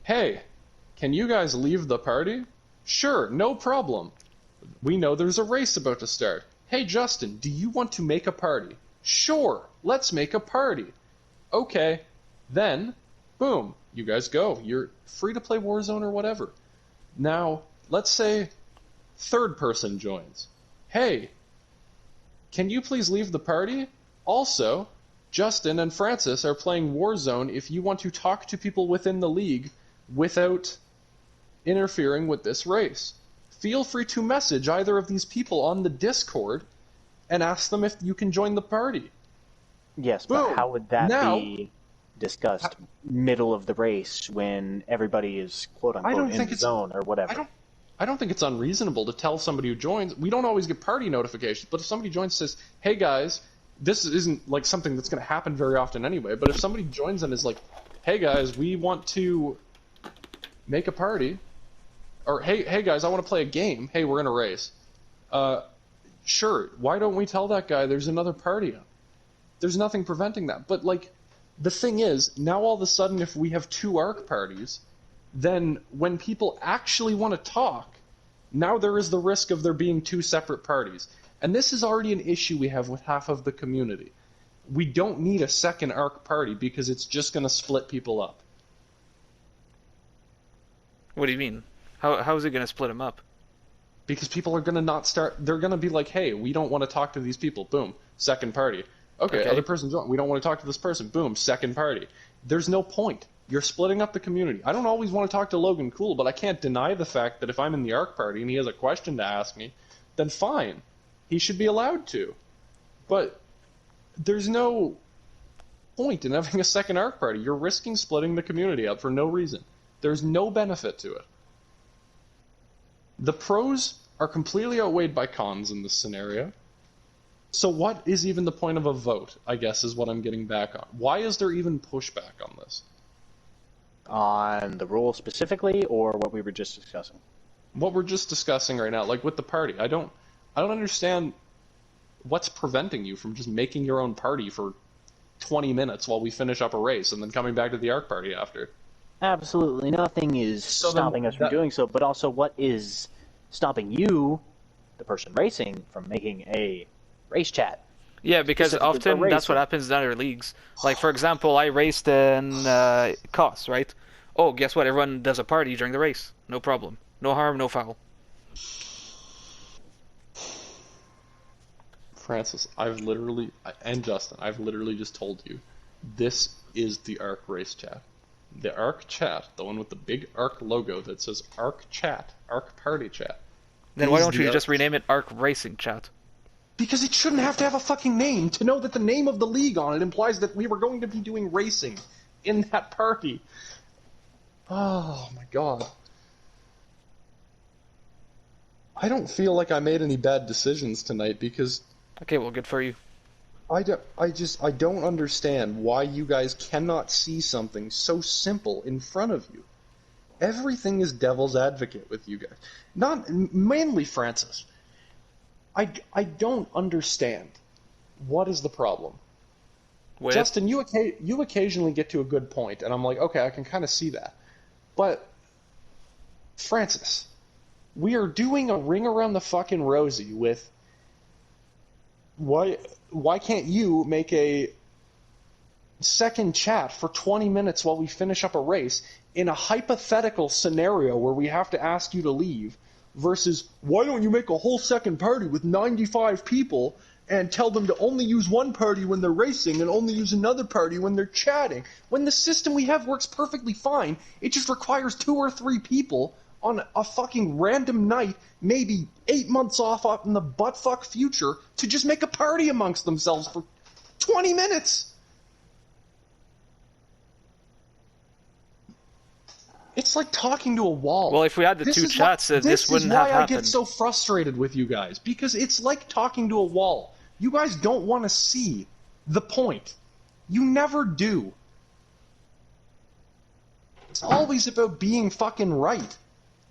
Hey, can you guys leave the party? Sure, no problem. We know there's a race about to start. Hey, Justin, do you want to make a party? Sure, let's make a party. Okay, then, boom, you guys go. You're free to play Warzone or whatever. Now, let's say third person joins. Hey, can you please leave the party? Also, Justin and Francis are playing Warzone if you want to talk to people within the league without interfering with this race. Feel free to message either of these people on the Discord and ask them if you can join the party. Yes, Boom. but how would that Now, be discussed middle of the race when everybody is quote-unquote in the zone or whatever? I don't think it's unreasonable to tell somebody who joins. We don't always get party notifications, but if somebody joins and says, hey guys, this isn't like something that's going to happen very often anyway, but if somebody joins and is like, hey guys, we want to make a party, or hey guys, I want to play a game, hey, we're in a race. Sure, why don't we tell that guy there's another party on? There's nothing preventing that. But like, the thing is, now all of a sudden if we have 2 ARC parties, then when people actually want to talk, now there is the risk of there being 2 separate parties. And this is already an issue we have with half of the community. We don't need a second ARC party because it's just going to split people up. What do you mean? How is it going to split them up? Because people are going to not start, they're going to be like, hey, we don't want to talk to these people. Boom, second party. Okay, other person's on. We don't want to talk to this person. Boom, second party. There's no point. You're splitting up the community. I don't always want to talk to Logan Cool, but I can't deny the fact that if I'm in the ARC party and he has a question to ask me, then fine. He should be allowed to. But there's no point in having a second ARC party. You're risking splitting the community up for no reason. There's no benefit to it. The pros are completely outweighed by cons in this scenario. So what is even the point of a vote, I guess, is what I'm getting back on. Why is there even pushback on this? On the rule specifically, or what we were just discussing? What we're just discussing right now, like with the party. I don't understand what's preventing you from just making your own party for 20 minutes while we finish up a race and then coming back to the ARC party after. Absolutely nothing is stopping us from doing so, but also what is stopping you, the person racing, from making a race chat? Yeah, because often that's what happens in other leagues. Like, for example, I raced in COS, right? Oh, guess what? Everyone does a party during the race. No problem. No harm, no foul. Francis, and Justin, I've literally just told you, this is the ARC race chat. The ARC chat, the one with the big ARC logo that says ARC chat, ARC party chat. Then why don't you just rename it ARC Racing Chat? Because it shouldn't have to have a fucking name. To know that the name of the league on it implies that we were going to be doing racing in that party. Oh my god. I don't feel like I made any bad decisions tonight because... Okay, well, good for you. I don't understand why you guys cannot see something so simple in front of you. Everything is devil's advocate with you guys. Mainly Francis. I don't understand. What is the problem? Justin, you occasionally get to a good point, and I'm like, okay, I can kind of see that. But, Francis, we are doing a ring around the fucking rosy with... Why can't you make a second chat for 20 minutes while we finish up a race in a hypothetical scenario where we have to ask you to leave versus why don't you make a whole second party with 95 people and tell them to only use one party when they're racing and only use another party when they're chatting? When the system we have works perfectly fine, it just requires 2 or 3 people on a fucking random night, maybe 8 months off up in the buttfuck future, to just make a party amongst themselves for 20 minutes. It's like talking to a wall. Well, if we had the 2 chats, this wouldn't have happened. This is why I get so frustrated with you guys, because it's like talking to a wall. You guys don't want to see the point. You never do. It's always about being fucking right.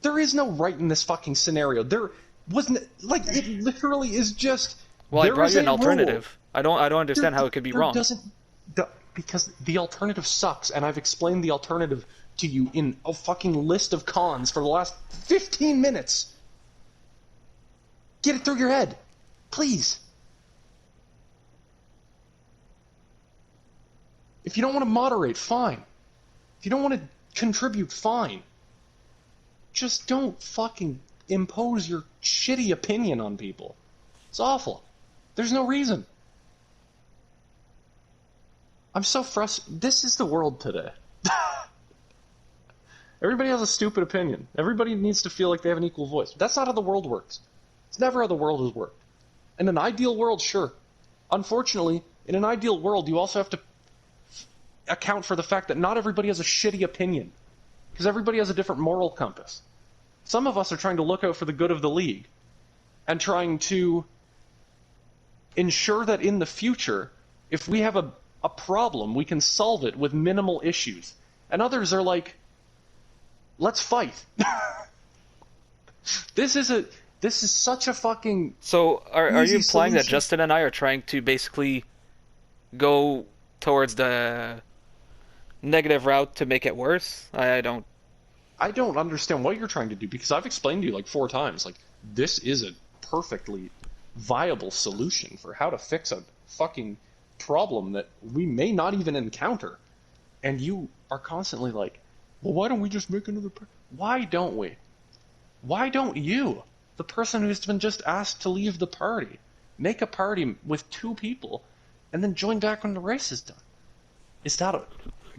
There is no right in this fucking scenario. There wasn't, like, it literally is just... Well, I brought you an alternative. I don't understand how it could be wrong. Because the alternative sucks, and I've explained the alternative to you in a fucking list of cons for the last 15 minutes. Get it through your head. Please. If you don't want to moderate, fine. If you don't want to contribute, fine. Just don't fucking impose your shitty opinion on people. It's awful. There's no reason. I'm so frustrated. This is the world today. Everybody has a stupid opinion. Everybody needs to feel like they have an equal voice. That's not how the world works. It's never how the world has worked. In an ideal world, sure. Unfortunately, in an ideal world, you also have to account for the fact that not everybody has a shitty opinion. Because everybody has a different moral compass. Some of us are trying to look out for the good of the league. And trying to ensure that in the future, if we have a problem, we can solve it with minimal issues. And others are like, let's fight. This is such a fucking... So, are you implying solution. that Justin and I are trying to basically go towards the negative route to make it worse? I don't understand what you're trying to do, because I've explained to you like 4 times, like, this is a perfectly viable solution for how to fix a fucking problem that we may not even encounter. And you are constantly like, well, why don't we just make another Why don't we? Why don't you, the person who's been just asked to leave the party, make a party with 2 people and then join back when the race is done? Is that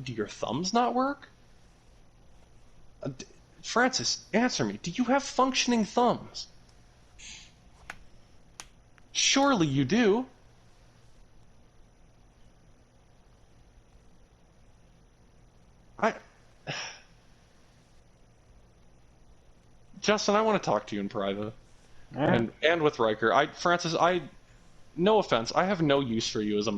do your thumbs not work? Francis, answer me. Do you have functioning thumbs? Surely you do. Justin, I want to talk to you in private. And with Riker. Francis, no offense, I have no use for you as a